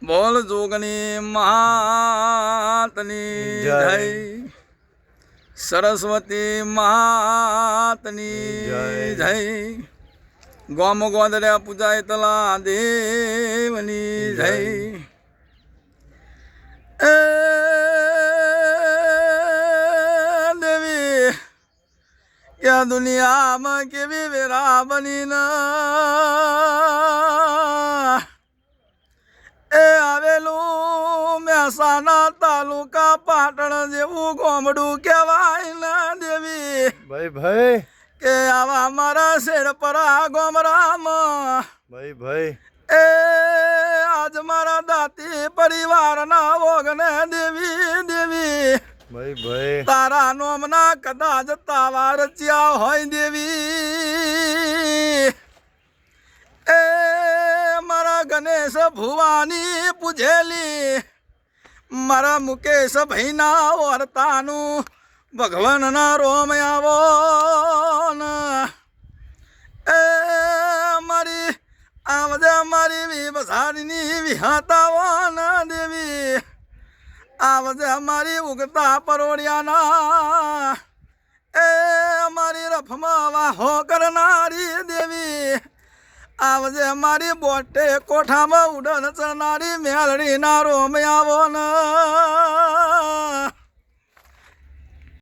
બોલ જોગની માતની જય, સરસ્વતી માતની જય, ગોમ ગોદડ્યા પૂજાય તલા દેવની જય। એ દેવી ક્યાં દુનિયામાં કેવી વેરા બની ના એ આવેલું મહેસાણા તાલુકા પાટણ જેવું ગોમડું કહેવાય ના દેવી ભાઈ કે આવા મારા શેરપરા ગોમરામાં ભાઈ એ આજ મારા દાતી પરિવારના ઓગને દેવી ભાઈ તારા નોમના કદાચ તાવા રચ્યા હોય દેવી એ મારા ગણેશ ભુવાની પૂજેલી મારા મુકેશ ભાઈના વર્તાનું ભગવાનના રોમ આવો એ મારી આવજે મારી વિભસારીની વિહાતાવો ના દેવી આવજે મારી ઉગતા પરોડિયાના એ મારી રફમાં વાહો કરનારી દેવી આવજે મારી બોટે કોઠામાં ઉડન ચરનારી મેલડીના રોમ આવો ના